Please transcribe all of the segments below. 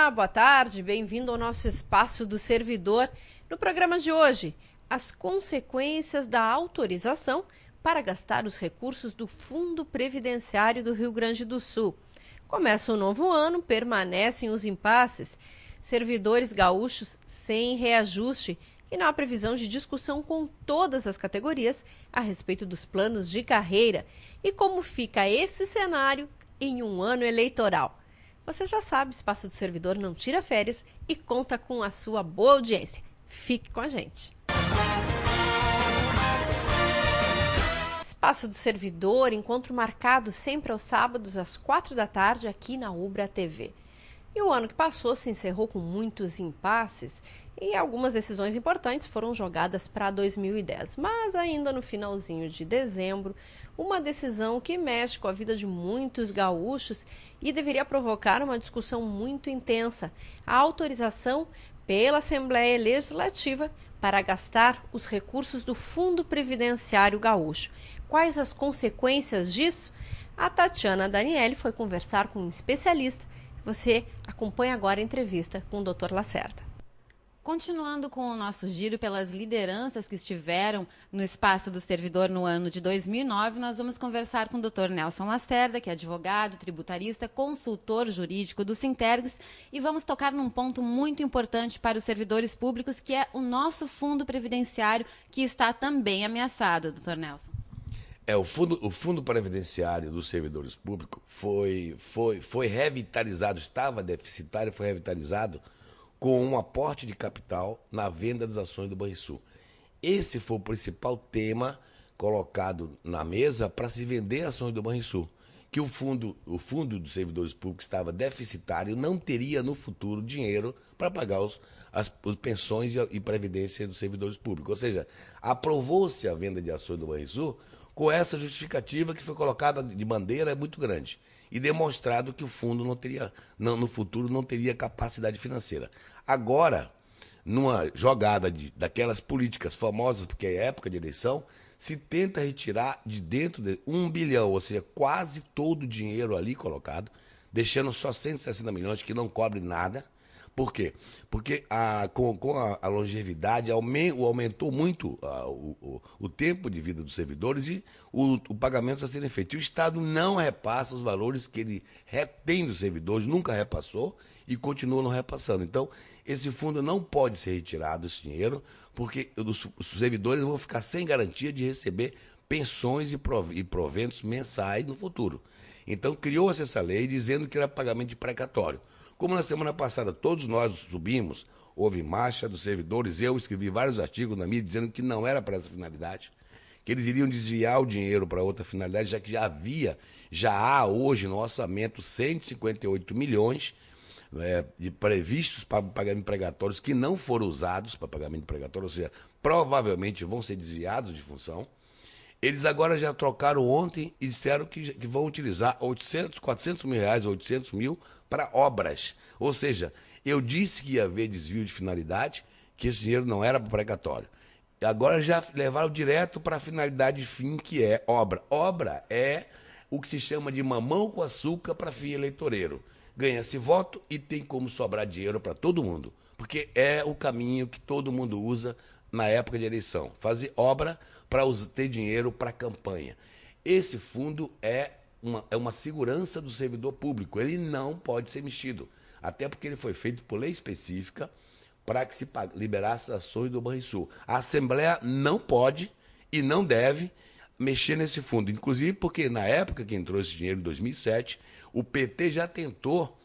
Olá, boa tarde, bem-vindo ao nosso Espaço do Servidor. No programa de hoje, as consequências da autorização para gastar os recursos do Fundo Previdenciário do Rio Grande do Sul. Começa o novo ano, permanecem os impasses, servidores gaúchos sem reajuste e não há previsão de discussão com todas as categorias a respeito dos planos de carreira e como fica esse cenário em um ano eleitoral. Você já sabe, Espaço do Servidor não tira férias e conta com a sua boa audiência. Fique com a gente. Espaço do Servidor, encontro marcado sempre aos sábados às 16h aqui na Ubra TV. E o ano que passou se encerrou com muitos impasses e algumas decisões importantes foram jogadas para 2010. Mas ainda no finalzinho de dezembro, uma decisão que mexe com a vida de muitos gaúchos e deveria provocar uma discussão muito intensa: a autorização pela Assembleia Legislativa para gastar os recursos do Fundo Previdenciário Gaúcho. Quais as consequências disso? A Tatiana Daniele foi conversar com um especialista. Você acompanha agora a entrevista com o Dr. Lacerda. Continuando com o nosso giro pelas lideranças que estiveram no Espaço do Servidor no ano de 2009, nós vamos conversar com o Dr. Nelson Lacerda, que é advogado, tributarista, consultor jurídico do Sintergs, e vamos tocar num ponto muito importante para os servidores públicos, que é o nosso fundo previdenciário, que está também ameaçado, Dr. Nelson. O fundo previdenciário dos servidores públicos foi revitalizado, estava deficitário, foi revitalizado com um aporte de capital na venda das ações do Banrisul. Esse foi o principal tema colocado na mesa para se vender ações do Banrisul, que o fundo dos servidores públicos estava deficitário, não teria no futuro dinheiro para pagar as pensões e previdência dos servidores públicos. Ou seja, aprovou-se a venda de ações do Banrisul com essa justificativa que foi colocada de bandeira muito grande e demonstrado que o fundo no futuro não teria capacidade financeira. Agora, numa jogada daquelas políticas famosas, porque é época de eleição, se tenta retirar de dentro de 1 bilhão, ou seja, quase todo o dinheiro ali colocado, deixando só 160 milhões que não cobre nada. Por quê? Porque com a longevidade aumentou muito o tempo de vida dos servidores e o pagamento está sendo feito. E o Estado não repassa os valores que ele retém dos servidores, nunca repassou e continua não repassando. Então, esse fundo não pode ser retirado, esse dinheiro, porque os servidores vão ficar sem garantia de receber pensões e proventos mensais no futuro. Então, criou-se essa lei dizendo que era pagamento de precatório. Como na semana passada todos nós subimos, houve marcha dos servidores, eu escrevi vários artigos na mídia dizendo que não era para essa finalidade, que eles iriam desviar o dinheiro para outra finalidade, já que já há hoje no orçamento 158 milhões de previstos para pagamento precatórios que não foram usados para pagamento precatório, ou seja, provavelmente vão ser desviados de função. Eles agora já trocaram ontem e disseram que vão utilizar 400 mil reais, 800 mil para obras. Ou seja, eu disse que ia haver desvio de finalidade, que esse dinheiro não era para precatório. Agora já levaram direto para a finalidade de fim, que é obra. Obra é o que se chama de mamão com açúcar para fim eleitoreiro. Ganha-se voto e tem como sobrar dinheiro para todo mundo, porque é o caminho que todo mundo usa na época de eleição, fazer obra para ter dinheiro para campanha. Esse fundo é uma segurança do servidor público, ele não pode ser mexido, até porque ele foi feito por lei específica para que se liberasse as ações do Banrisul. A Assembleia não pode e não deve mexer nesse fundo, inclusive porque na época que entrou esse dinheiro, em 2007, o PT já tentou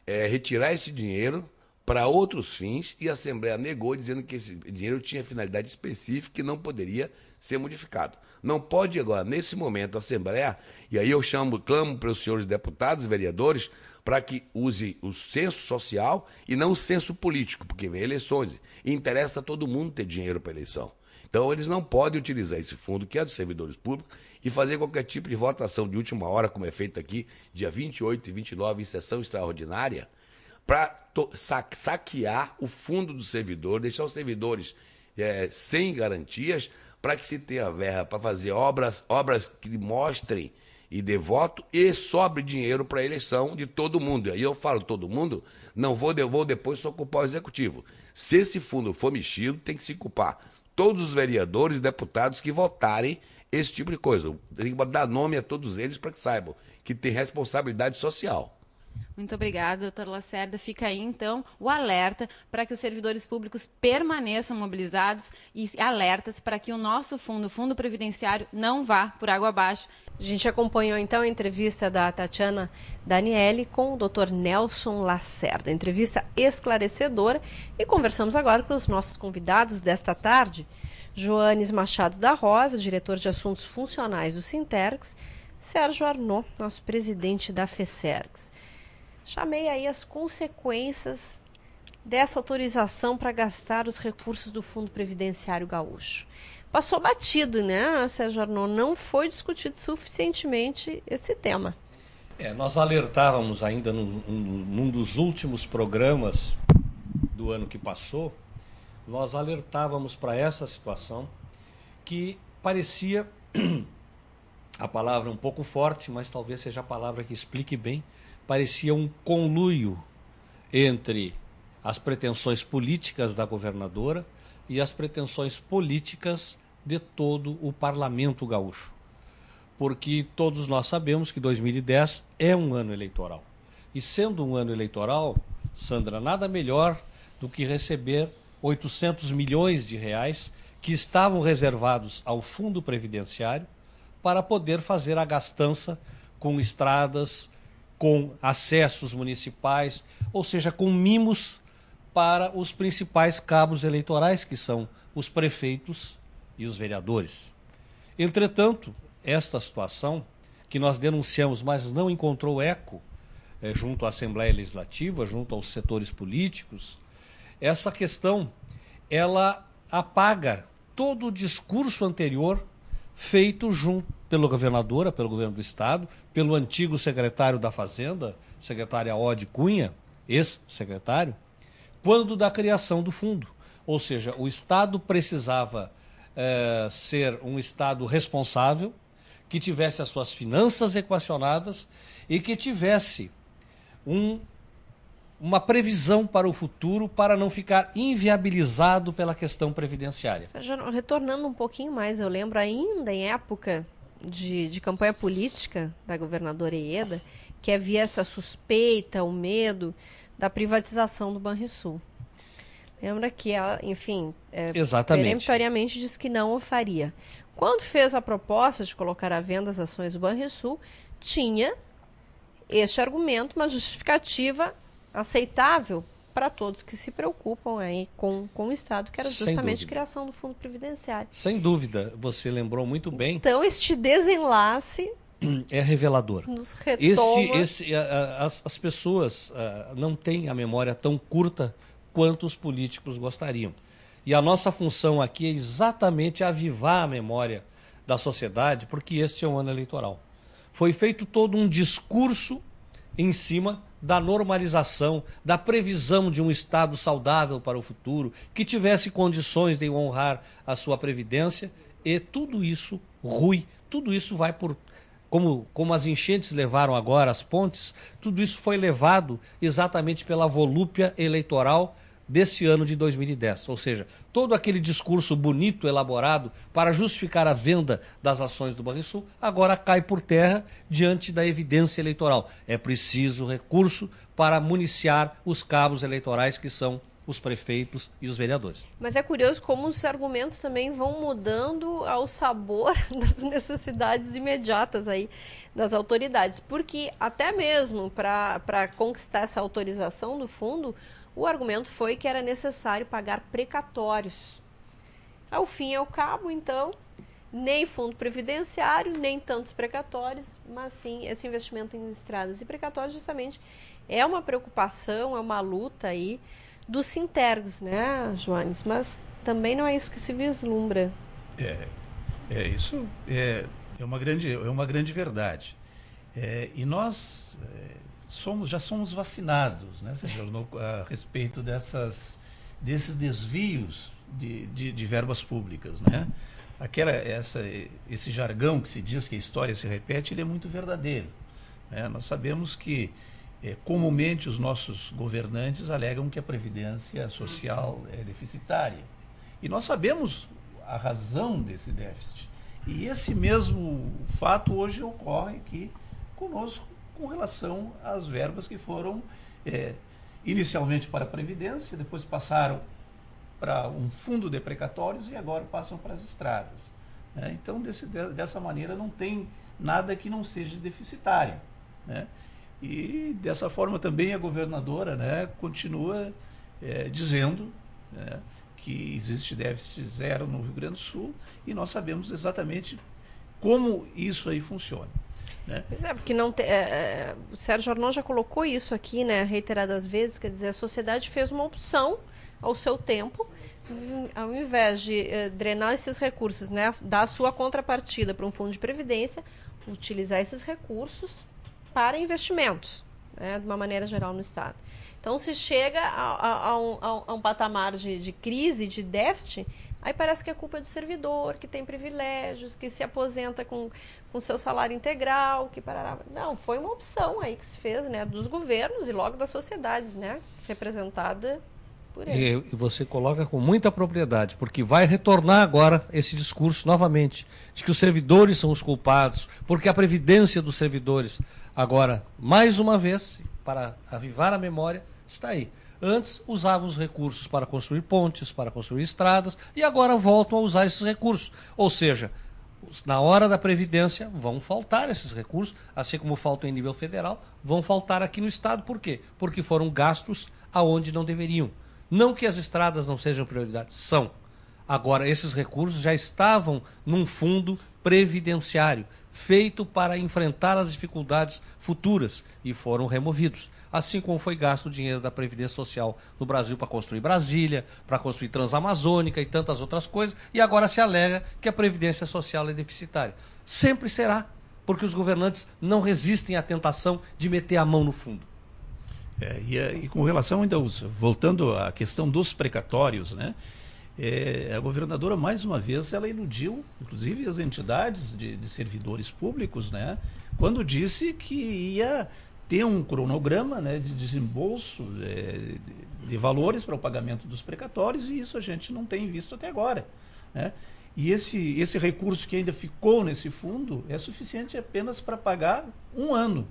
retirar esse dinheiro para outros fins e a Assembleia negou, dizendo que esse dinheiro tinha finalidade específica e não poderia ser modificado. Não pode agora, nesse momento, a Assembleia, e aí eu clamo para os senhores deputados e vereadores para que use o senso social e não o senso político, porque vem eleições e interessa a todo mundo ter dinheiro para eleição. Então, eles não podem utilizar esse fundo, que é dos servidores públicos, e fazer qualquer tipo de votação de última hora, como é feito aqui, dia 28 e 29, em sessão extraordinária, para saquear o fundo do servidor, deixar os servidores sem garantias, para que se tenha verba para fazer obras que mostrem e dê voto e sobre dinheiro para a eleição de todo mundo. Aí eu falo todo mundo, não vou depois só culpar o executivo. Se esse fundo for mexido, tem que se culpar todos os vereadores e deputados que votarem esse tipo de coisa. Tem que dar nome a todos eles para que saibam que tem responsabilidade social. Muito obrigada, doutor Lacerda. Fica aí, então, o alerta para que os servidores públicos permaneçam mobilizados e alertas para que o nosso fundo, o Fundo Previdenciário, não vá por água abaixo. A gente acompanhou, então, a entrevista da Tatiana Daniele com o doutor Nelson Lacerda. Entrevista esclarecedora. E conversamos agora com os nossos convidados desta tarde. Joanes Machado da Rosa, diretor de Assuntos Funcionais do Sintergs. Sérgio Arnaud, nosso presidente da FESERGS. Chamei aí as consequências dessa autorização para gastar os recursos do Fundo Previdenciário Gaúcho. Passou batido, né, Sérgio Arnaud? Não foi discutido suficientemente esse tema. Nós alertávamos ainda num dos últimos programas do ano que passou, nós alertávamos para essa situação que parecia, a palavra é um pouco forte, mas talvez seja a palavra que explique bem, parecia um conluio entre as pretensões políticas da governadora e as pretensões políticas de todo o parlamento gaúcho. Porque todos nós sabemos que 2010 é um ano eleitoral. E sendo um ano eleitoral, Sandra, nada melhor do que receber 800 milhões de reais que estavam reservados ao Fundo Previdenciário para poder fazer a gastança com estradas, com acessos municipais, ou seja, com mimos para os principais cabos eleitorais, que são os prefeitos e os vereadores. Entretanto, esta situação, que nós denunciamos, mas não encontrou eco junto à Assembleia Legislativa, junto aos setores políticos, essa questão, ela apaga todo o discurso anterior feito junto pela governadora, pelo governo do estado, pelo antigo secretário da Fazenda, secretária Ode Cunha, ex-secretário, quando da criação do fundo. Ou seja, o estado precisava ser um estado responsável, que tivesse as suas finanças equacionadas e que tivesse uma previsão para o futuro para não ficar inviabilizado pela questão previdenciária. Retornando um pouquinho mais, eu lembro ainda em época de campanha política da governadora Ieda, que havia essa suspeita, o medo da privatização do Banrisul. Lembra que ela, enfim, peremptoriamente disse que não o faria. Quando fez a proposta de colocar à venda as ações do Banrisul, tinha este argumento, uma justificativa aceitável para todos que se preocupam aí com o Estado, que era justamente a criação do Fundo Previdenciário. Sem dúvida, você lembrou muito bem. Então, este desenlace é revelador. Nos retoma. As pessoas não têm a memória tão curta quanto os políticos gostariam. E a nossa função aqui é exatamente avivar a memória da sociedade, porque este é um ano eleitoral. Foi feito todo um discurso em cima da normalização, da previsão de um Estado saudável para o futuro, que tivesse condições de honrar a sua previdência, e tudo isso rui, tudo isso vai por... Como as enchentes levaram agora as pontes, tudo isso foi levado exatamente pela volúpia eleitoral desse ano de 2010. Ou seja, todo aquele discurso bonito, elaborado para justificar a venda das ações do Banrisul, agora cai por terra diante da evidência eleitoral. É preciso recurso para municiar os cabos eleitorais, que são os prefeitos e os vereadores. Mas é curioso como os argumentos também vão mudando ao sabor das necessidades imediatas aí das autoridades. Porque até mesmo para conquistar essa autorização do fundo, o argumento foi que era necessário pagar precatórios. Ao fim e ao cabo, então, nem fundo previdenciário, nem tantos precatórios, mas sim esse investimento em estradas e precatórios justamente é uma preocupação, é uma luta aí dos Sintergs, né, Joanes? Mas também não é isso que se vislumbra. Isso é uma grande verdade. E nós já somos vacinados, né, a respeito desses desvios de verbas públicas, né? esse jargão que se diz que a história se repete, ele é muito verdadeiro, né? Nós sabemos que comumente os nossos governantes alegam que a previdência social é deficitária. E nós sabemos a razão desse déficit. E esse mesmo fato hoje ocorre aqui conosco com relação às verbas que foram inicialmente para a Previdência, depois passaram para um fundo de precatórios e agora passam para as estradas, né? Então, dessa maneira, não tem nada que não seja deficitário, né? E dessa forma também a governadora, né, continua dizendo, né, que existe déficit zero no Rio Grande do Sul e nós sabemos exatamente como isso aí funciona, né? Pois é, porque não o Sérgio Arnon já colocou isso aqui, né, reiteradas vezes, quer dizer, a sociedade fez uma opção ao seu tempo, ao invés de drenar esses recursos, né, dar a sua contrapartida para um fundo de previdência, utilizar esses recursos para investimentos, né, de uma maneira geral no Estado. Então, se chega a um patamar de crise, de déficit, aí parece que a culpa é do servidor, que tem privilégios, que se aposenta com seu salário integral, que parará. Não, foi uma opção aí que se fez, né, dos governos e logo das sociedades, né, representada por ele. E você coloca com muita propriedade, porque vai retornar agora esse discurso novamente, de que os servidores são os culpados, porque a previdência dos servidores, agora, mais uma vez, para avivar a memória, está aí. Antes usavam os recursos para construir pontes, para construir estradas, e agora voltam a usar esses recursos. Ou seja, na hora da Previdência vão faltar esses recursos, assim como faltam em nível federal, vão faltar aqui no Estado. Por quê? Porque foram gastos aonde não deveriam. Não que as estradas não sejam prioridade, são. Agora, esses recursos já estavam num fundo previdenciário, feito para enfrentar as dificuldades futuras, e foram removidos. Assim como foi gasto o dinheiro da Previdência Social no Brasil para construir Brasília, para construir Transamazônica e tantas outras coisas, e agora se alega que a Previdência Social é deficitária. Sempre será, porque os governantes não resistem à tentação de meter a mão no fundo. E com relação ainda, voltando à questão dos precatórios, né, a governadora, mais uma vez, ela iludiu, inclusive, as entidades de servidores públicos, né, quando disse que ia ter um cronograma, né, de desembolso de valores para o pagamento dos precatórios, e isso a gente não tem visto até agora, né? E esse recurso que ainda ficou nesse fundo é suficiente apenas para pagar um ano,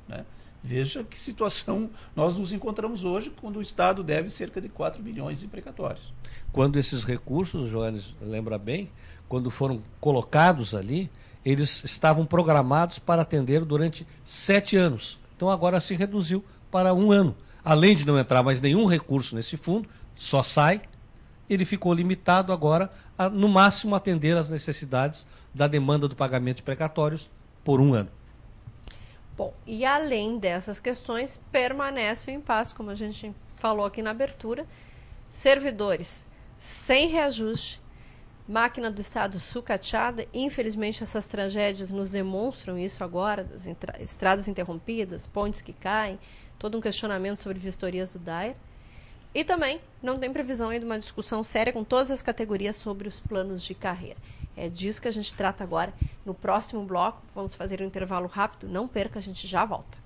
né? Veja que situação nós nos encontramos hoje, quando o Estado deve cerca de 4 bilhões em precatórios. Quando esses recursos, Joanes, lembra bem, quando foram colocados ali, eles estavam programados para atender durante 7 anos. Então agora se reduziu para 1 ano. Além de não entrar mais nenhum recurso nesse fundo, só sai, ele ficou limitado agora a, no máximo, atender às necessidades da demanda do pagamento de precatórios por 1 ano. Bom, e além dessas questões, permanece o impasse, como a gente falou aqui na abertura. Servidores sem reajuste, máquina do Estado sucateada. Infelizmente, essas tragédias nos demonstram isso agora, das estradas interrompidas, pontes que caem, todo um questionamento sobre vistorias do DAER. E também não tem previsão aí de uma discussão séria com todas as categorias sobre os planos de carreira. É disso que a gente trata agora no próximo bloco. Vamos fazer um intervalo rápido. Não perca, a gente já volta.